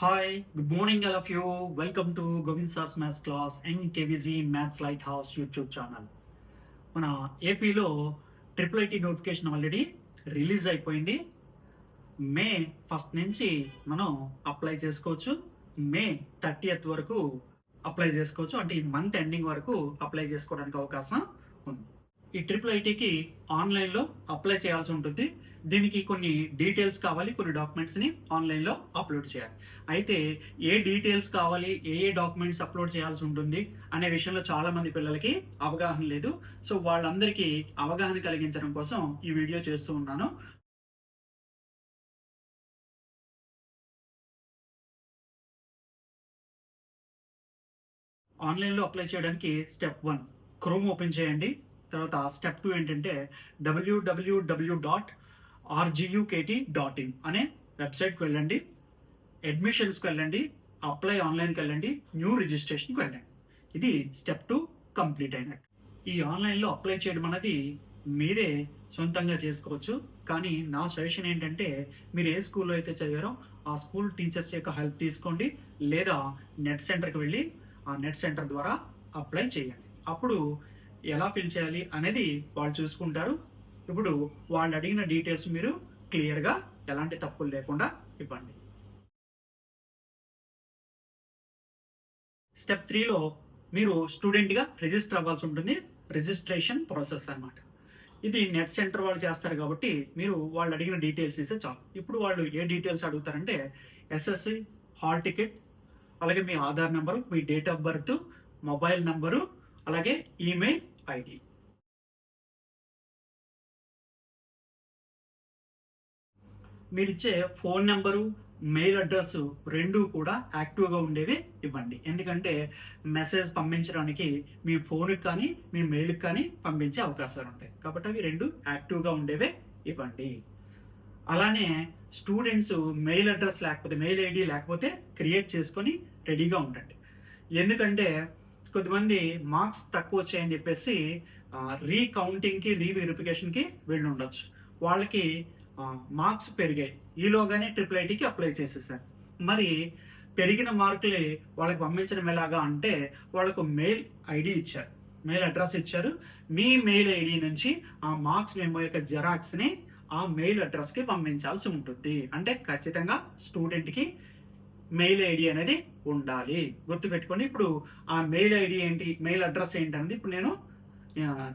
Hi, good morning, all of you. Welcome to Govind Sar's Maths class and KVZ Maths Lighthouse YouTube channel. మన ఏపీలో triple IT notification already release అయిపోయింది. మే 1 నుంచి మనం apply చేసుకోవచ్చు. మే 30th వరకు apply చేసుకోవచ్చు. అంటే ఈ మంత్ ఎండింగ్ వరకు అప్లై చేసుకోవడానికి అవకాశం ఉంది. ఈ ట్రిపుల్ ఐటీకి ఆన్లైన్లో అప్లై చేయాల్సి ఉంటుంది. దీనికి కొన్ని డీటెయిల్స్ కావాలి, కొన్ని డాక్యుమెంట్స్ని ఆన్లైన్లో అప్లోడ్ చేయాలి. అయితే ఏ డీటెయిల్స్ కావాలి, ఏ డాక్యుమెంట్స్ అప్లోడ్ చేయాల్సి ఉంటుంది అనే విషయంలో చాలామంది పిల్లలకి అవగాహన లేదు. సో వాళ్ళందరికీ అవగాహన కలిగించడం కోసం ఈ వీడియో చేస్తూ ఉన్నాను. ఆన్లైన్లో అప్లై చేయడానికి స్టెప్ 1 క్రోమ్ ఓపెన్ చేయండి. తర్వాత స్టెప్ 2 ఏంటంటే www.rgukt.in అనే వెబ్సైట్కి వెళ్ళండి. అడ్మిషన్స్కి వెళ్ళండి, అప్లై ఆన్లైన్కి వెళ్ళండి, న్యూ రిజిస్ట్రేషన్కి వెళ్ళండి. ఇది స్టెప్ 2 కంప్లీట్ అయినట్టు. ఈ ఆన్లైన్లో అప్లై చేయడం అనేది మీరే సొంతంగా చేసుకోవచ్చు. కానీ నా సజెషన్ ఏంటంటే మీరు ఏ స్కూల్లో అయితే చదివారో ఆ స్కూల్ టీచర్స్ యొక్క హెల్ప్ తీసుకోండి, లేదా నెట్ సెంటర్కి వెళ్ళి ఆ నెట్ సెంటర్ ద్వారా అప్లై చేయండి. అప్పుడు ఎలా ఫిల్ చేయాలి అనేది వాళ్ళు చూసుకుంటారు. ఇప్పుడు వాళ్ళు అడిగిన డీటెయిల్స్ మీరు క్లియర్గా ఎలాంటి తప్పులు లేకుండా ఇవ్వండి. స్టెప్ 3లో మీరు స్టూడెంట్గా రిజిస్టర్ అవ్వాల్సి ఉంటుంది. రిజిస్ట్రేషన్ ప్రాసెస్ అన్నమాట. ఇది నెట్ సెంటర్ వాళ్ళు చేస్తారు కాబట్టి మీరు వాళ్ళు అడిగిన డీటెయిల్స్ ఇస్తే చాలు. ఇప్పుడు వాళ్ళు ఏ డీటెయిల్స్ అడుగుతారంటే ఎస్ఎస్సి, హాల్ టికెట్, అలాగే మీ ఆధార్ నెంబరు, మీ date of birth, mobile number, అలాగే ఈమెయిల్ ఐడి. మీరిచ్చే ఫోన్ నెంబరు, మెయిల్ అడ్రస్ రెండూ కూడా యాక్టివ్గా ఉండేవి ఇవ్వండి. ఎందుకంటే మెసేజ్ పంపించడానికి మీ ఫోన్కి కానీ మీ మెయిల్కి కానీ పంపించే అవకాశాలు ఉంటాయి. కాబట్టి అవి రెండు యాక్టివ్గా ఉండేవే ఇవ్వండి. అలానే స్టూడెంట్స్ మెయిల్ అడ్రస్ లేకపోతే, మెయిల్ ఐడి లేకపోతే క్రియేట్ చేసుకొని రెడీగా ఉండండి. ఎందుకంటే కొంతమంది మార్క్స్ తక్కువ వచ్చాయని చెప్పేసి రీకౌంటింగ్కి, రీవెరిఫికేషన్కి వెళ్ళి ఉండొచ్చు. వాళ్ళకి మార్క్స్ పెరిగాయి, ఈలోగానే ట్రిపుల్ ఐటీకి అప్లై చేసేసారు. మరి పెరిగిన మార్కులు వాళ్ళకి పంపించడం ఎలాగా అంటే వాళ్ళకు మెయిల్ ఐడి ఇచ్చారు, మెయిల్ అడ్రస్ ఇచ్చారు. మీ మెయిల్ ఐడి నుంచి ఆ మార్క్స్ మెమో యొక్క జెరాక్స్ని ఆ మెయిల్ అడ్రస్కి పంపించాల్సి ఉంటుంది. అంటే ఖచ్చితంగా స్టూడెంట్కి మెయిల్ ఐడి అనేది ఉండాలి. గుర్తుపెట్టుకోండి. ఇప్పుడు ఆ మెయిల్ ఐడి ఏంటి, మెయిల్ అడ్రస్ ఏంటి అనేది ఇప్పుడు నేను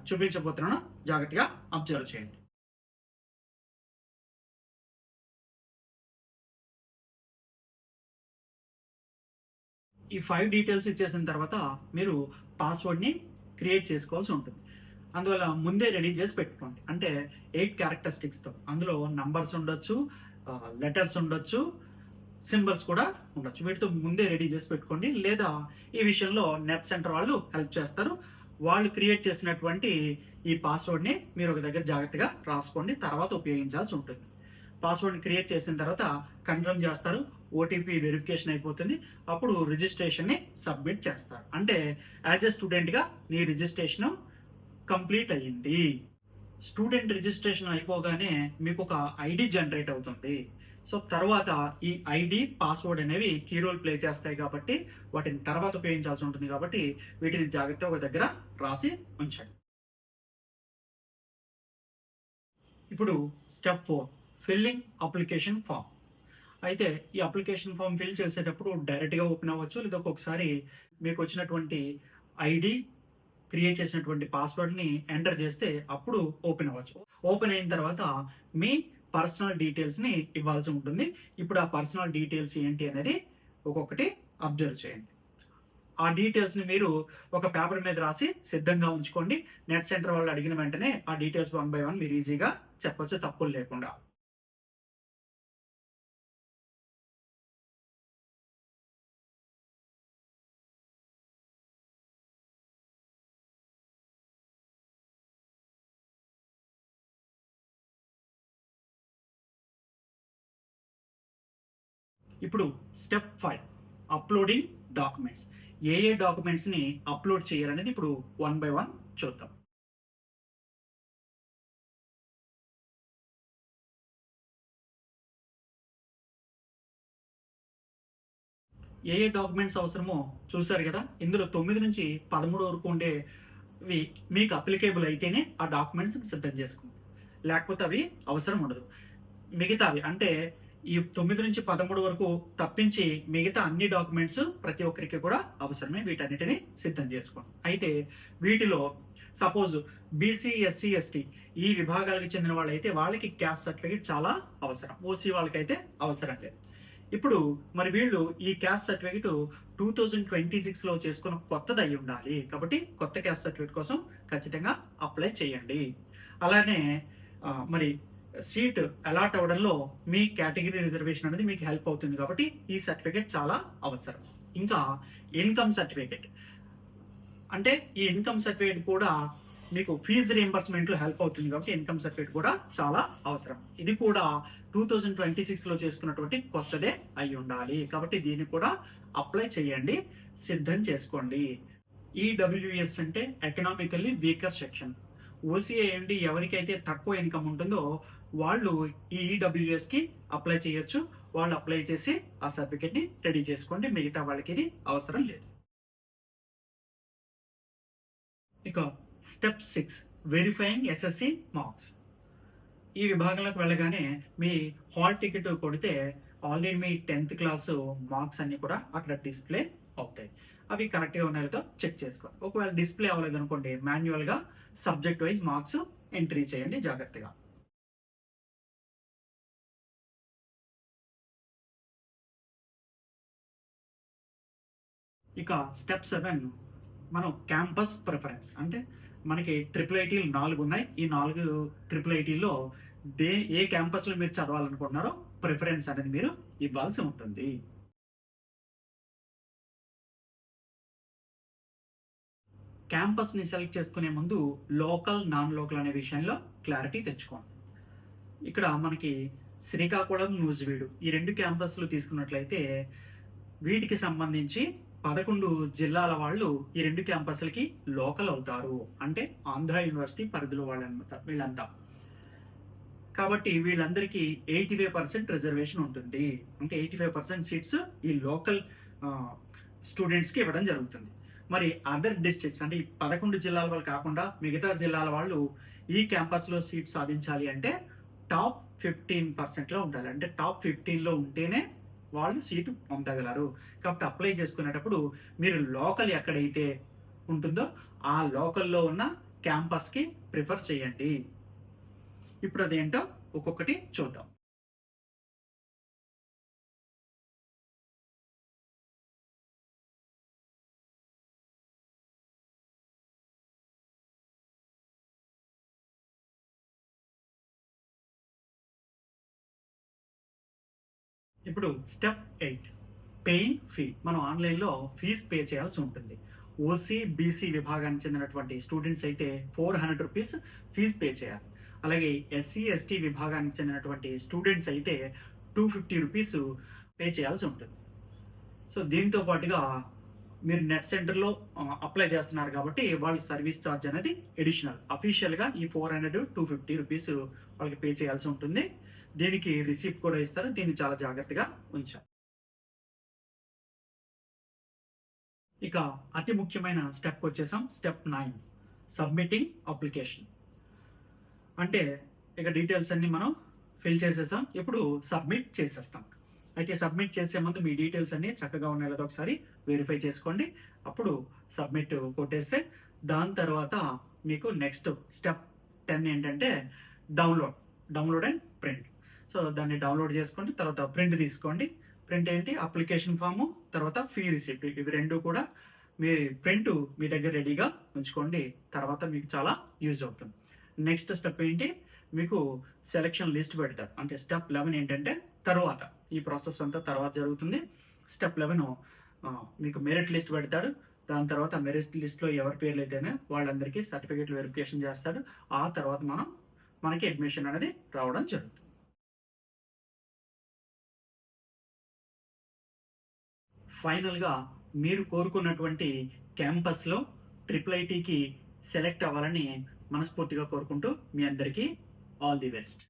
చూపించబోతున్నాను. జాగ్రత్తగా అబ్జర్వ్ చేయండి. ఈ 5 డీటెయిల్స్ ఇచ్చేసిన తర్వాత మీరు పాస్వర్డ్ని క్రియేట్ చేసుకోవాల్సి ఉంటుంది. అందువల్ల ముందే రెడీ చేసి పెట్టుకోండి. అంటే 8 క్యారెక్టరిస్టిక్స్తో. అందులో నంబర్స్ ఉండొచ్చు, లెటర్స్ ఉండొచ్చు, సింబల్స్ కూడా ఉండొచ్చు. వీటితో ముందే రెడీ చేసి పెట్టుకోండి. లేదా ఈ విషయంలో నెట్ సెంటర్ వాళ్ళు హెల్ప్ చేస్తారు. వాళ్ళు క్రియేట్ చేసినటువంటి ఈ పాస్వర్డ్ని మీరు ఒక దగ్గర జాగ్రత్తగా రాసుకోండి. తర్వాత ఉపయోగించాల్సి ఉంటుంది. పాస్వర్డ్ క్రియేట్ చేసిన తర్వాత కన్ఫర్మ్ చేస్తారు. ఓటీపీ వెరిఫికేషన్ అయిపోతుంది. అప్పుడు రిజిస్ట్రేషన్ని సబ్మిట్ చేస్తారు. అంటే యాజ్ ఎ స్టూడెంట్గా నీ రిజిస్ట్రేషన్ కంప్లీట్ అయ్యింది. స్టూడెంట్ రిజిస్ట్రేషన్ అయిపోగానే మీకు ఒక ఐడి జనరేట్ అవుతుంది. సో తర్వాత ఈ ఐడి, పాస్వర్డ్ అనేవి కీ రోల్ ప్లే చేస్తాయి కాబట్టి వాటిని తర్వాత ఉపయోగించాల్సి ఉంటుంది. కాబట్టి వీటిని జాగ్రత్తగా ఒక దగ్గర రాసి ఉంచండి. ఇప్పుడు స్టెప్ 4 ఫిల్లింగ్ అప్లికేషన్ ఫామ్. అయితే ఈ అప్లికేషన్ ఫామ్ ఫిల్ చేసేటప్పుడు డైరెక్ట్గా ఓపెన్ అవ్వచ్చు, లేదా ఒక్కొక్కసారి మీకు వచ్చినటువంటి ఐడి, క్రియేట్ చేసినటువంటి పాస్వర్డ్ని ఎంటర్ చేస్తే అప్పుడు ఓపెన్ అవ్వచ్చు. ఓపెన్ అయిన తర్వాత మీ పర్సనల్ డీటెయిల్స్ని ఇవ్వాల్సి ఉంటుంది. ఇప్పుడు ఆ పర్సనల్ డీటెయిల్స్ ఏంటి అనేది ఒక్కొక్కటి అబ్జర్వ్ చేయండి. ఆ డీటెయిల్స్ని మీరు ఒక పేపర్ మీద రాసి సిద్ధంగా ఉంచుకోండి. నెట్ సెంటర్ వాళ్ళు అడిగిన వెంటనే ఆ డీటెయిల్స్ 1 by 1 మీరు ఈజీగా చెప్పొచ్చు, తప్పులు లేకుండా. ఇప్పుడు స్టెప్ 5 అప్లోడింగ్ డాక్యుమెంట్స్. ఏ డాక్యుమెంట్స్ని అప్లోడ్ చేయాలనేది ఇప్పుడు 1 by 1 చూద్దాం. ఏ ఏ డాక్యుమెంట్స్ అవసరమో చూసారు కదా. ఇందులో 9 నుంచి 13 వరకు ఉండేవి మీకు అప్లికేబుల్ అయితేనే ఆ డాక్యుమెంట్స్ సిద్ధం చేసుకోండి. లేకపోతే అవి అవసరం ఉండదు. మిగతావి అంటే ఈ 9 నుంచి 13 వరకు తప్పించి మిగతా అన్ని డాక్యుమెంట్స్ ప్రతి ఒక్కరికి కూడా అవసరమే. వీటన్నిటిని సిద్ధం చేసుకోండి. అయితే వీటిలో సపోజ్ బీసీ, ఎస్సీ, ఎస్టీ ఈ విభాగాలకు చెందిన వాళ్ళైతే వాళ్ళకి క్యాస్ట్ సర్టిఫికేట్ చాలా అవసరం. ఓసీ వాళ్ళకైతే అవసరం లేదు. ఇప్పుడు మరి వీళ్ళు ఈ క్యాస్ట్ సర్టిఫికేట్ 2026లో చేసుకున్న కొత్తది అయి ఉండాలి. కాబట్టి కొత్త క్యాస్ట్ సర్టిఫికేట్ కోసం ఖచ్చితంగా అప్లై చేయండి. అలానే మరి సీట్ అలాట్ అవ్వడంలో మీ కేటగిరీ రిజర్వేషన్ అనేది మీకు హెల్ప్ అవుతుంది. కాబట్టి ఈ సర్టిఫికేట్ చాలా అవసరం. ఇంకా ఇన్కమ్ సర్టిఫికేట్ అంటే ఈ ఇన్కమ్ సర్టిఫికేట్ కూడా మీకు ఫీజు రీఎంబర్స్మెంట్లో హెల్ప్ అవుతుంది. కాబట్టి ఇన్కమ్ సర్టిఫికేట్ కూడా చాలా అవసరం. ఇది కూడా 2026లో చేసుకున్నటువంటి కొత్తదే అయి ఉండాలి. కాబట్టి దీన్ని కూడా అప్లై చేయండి, సిద్ధం చేసుకోండి. ఈడబ్ల్యూఎస్ అంటే ఎకనామికల్లీ వీకర్ సెక్షన్. ఓసీఐ అండి ఎవరికైతే తక్కువ ఇన్కమ్ ఉంటుందో వాళ్ళు ఈ ఈడబ్ల్యూఎస్కి అప్లై చేయొచ్చు. వాళ్ళు అప్లై చేసి ఆ సర్టిఫికేట్ని రెడీ చేసుకోండి. మిగతా వాళ్ళకి ఇది అవసరం లేదు. ఇక స్టెప్ 6 వెరిఫైయింగ్ ఎస్ఎస్సి మార్క్స్. ఈ విభాగంలోకి వెళ్ళగానే మీ హాల్ టికెట్ కొడితే ఆల్రెడీ మీ 10th క్లాసు మార్క్స్ అన్ని కూడా అక్కడ డిస్ప్లే అవుతాయి. అవి కరెక్ట్గా ఉన్నాయో చెక్ చేసుకోండి. ఒకవేళ డిస్ప్లే అవ్వలేదు అనుకోండి, మాన్యువల్గా సబ్జెక్ట్ వైజ్ మార్క్స్ ఎంట్రీ చేయండి జాగ్రత్తగా. ఇక స్టెప్ 7 మనం క్యాంపస్ ప్రిఫరెన్స్ అంటే మనకి ట్రిపుల్ ఐటీలు 4 ఉన్నాయి. ఈ 4 ట్రిపుల్ ఐటీలో ఏ క్యాంపస్లో మీరు చదవాలనుకుంటున్నారో ప్రిఫరెన్స్ అనేది మీరు ఇవ్వాల్సి ఉంటుంది. క్యాంపస్ని సెలెక్ట్ చేసుకునే ముందు లోకల్, నాన్ లోకల్ అనే విషయంలో క్లారిటీ తెచ్చుకోండి. ఇక్కడ మనకి శ్రీకాకుళం, నూజివీడు ఈ 2 క్యాంపస్లు తీసుకున్నట్లయితే వీటికి సంబంధించి 11 జిల్లాల వాళ్ళు ఈ 2 క్యాంపస్లకి లోకల్ అవుతారు. అంటే ఆంధ్ర యూనివర్సిటీ పరిధిలో వాళ్ళనమాట వీళ్ళంతా. కాబట్టి వీళ్ళందరికీ 85% రిజర్వేషన్ ఉంటుంది. అంటే 85% సీట్స్ ఈ లోకల్ స్టూడెంట్స్కి ఇవ్వడం జరుగుతుంది. మరి అదర్ డిస్ట్రిక్ట్స్ అంటే ఈ 11 జిల్లాల వాళ్ళు కాకుండా మిగతా జిల్లాల వాళ్ళు ఈ క్యాంపస్లో సీట్ సాధించాలి అంటే టాప్ 15%లో ఉండాలి. అంటే టాప్ 15లో ఉంటేనే వాళ్ళు సీటు పొందగలరు. కాబట్టి అప్లై చేసుకునేటప్పుడు మీరు లోకల్ ఎక్కడైతే ఉంటుందో ఆ లోకల్లో ఉన్న క్యాంపస్కి ప్రిఫర్ చేయండి. ఇప్పుడు అదేంటో ఒక్కొక్కటి చూద్దాం. ఇప్పుడు స్టెప్ 8 పేయింగ్ ఫీ. మనం ఆన్లైన్లో ఫీజ్ పే చేయాల్సి ఉంటుంది. ఓసీ, బీసీ విభాగానికి చెందినటువంటి స్టూడెంట్స్ అయితే 400 రూపీస్ ఫీజ్ పే చేయాలి. అలాగే ఎస్సీ, ఎస్టీ విభాగానికి చెందినటువంటి స్టూడెంట్స్ అయితే 250 రూపీస్ పే చేయాల్సి ఉంటుంది. సో దీంతో పాటుగా మీరు నెట్ సెంటర్లో అప్లై చేస్తున్నారు కాబట్టి వాళ్ళ సర్వీస్ ఛార్జ్ అనేది ఎడిషనల్. అఫీషియల్గా ఈ 400, 250 రూపీస్ వాళ్ళకి పే చేయాల్సి ఉంటుంది. దీనికి రిసిప్ట్ కూడా ఇస్తారు. దీన్ని చాలా జాగ్రత్తగా ఉంచాలి. ఇక అతి ముఖ్యమైన స్టెప్ వచ్చేసాం. Step 9 submitting application. అంటే ఇక డీటెయిల్స్ అన్ని మనం ఫిల్ చేసేసాం. ఇప్పుడు సబ్మిట్ చేసేస్తాం. అయితే సబ్మిట్ చేసే ముందు మీ డీటెయిల్స్ అన్ని చక్కగా ఉన్నాయో లేదో ఒకసారి వెరిఫై చేసుకోండి. అప్పుడు సబ్మిట్ కొట్టేస్తే దాని తర్వాత మీకు నెక్స్ట్ స్టెప్ 10 ఏంటంటే డౌన్లోడ్ అండ్ ప్రింట్. సో దాన్ని డౌన్లోడ్ చేసుకోండి. తర్వాత ప్రింట్ తీసుకోండి. ప్రింట్ ఏంటి, అప్లికేషన్ ఫాము, తర్వాత ఫీ రిసిప్ట్. ఇవి 2 కూడా మీ ప్రింట్ మీ దగ్గర రెడీగా ఉంచుకోండి. తర్వాత మీకు చాలా యూజ్ అవుతుంది. నెక్స్ట్ స్టెప్ ఏంటి, మీకు సెలక్షన్ లిస్ట్ పెడతారు. అంటే స్టెప్ 11 ఏంటంటే తర్వాత ఈ ప్రాసెస్ అంతా తర్వాత జరుగుతుంది. స్టెప్ 11 మీకు మెరిట్ లిస్ట్ పెడతాడు. దాని తర్వాత మెరిట్ లిస్ట్లో ఎవరి పేర్లు అయితేనే వాళ్ళందరికీ సర్టిఫికేట్లు వెరిఫికేషన్ చేస్తాడు. ఆ తర్వాత మనకి అడ్మిషన్ అనేది రావడం జరుగుతుంది. ఫైనల్గా మీరు కోరుకున్నటువంటి క్యాంపస్లో ట్రిపుల్ ఐటీకి సెలెక్ట్ అవ్వాలని మనస్ఫూర్తిగా కోరుకుంటూ మీ అందరికీ ఆల్ ది బెస్ట్.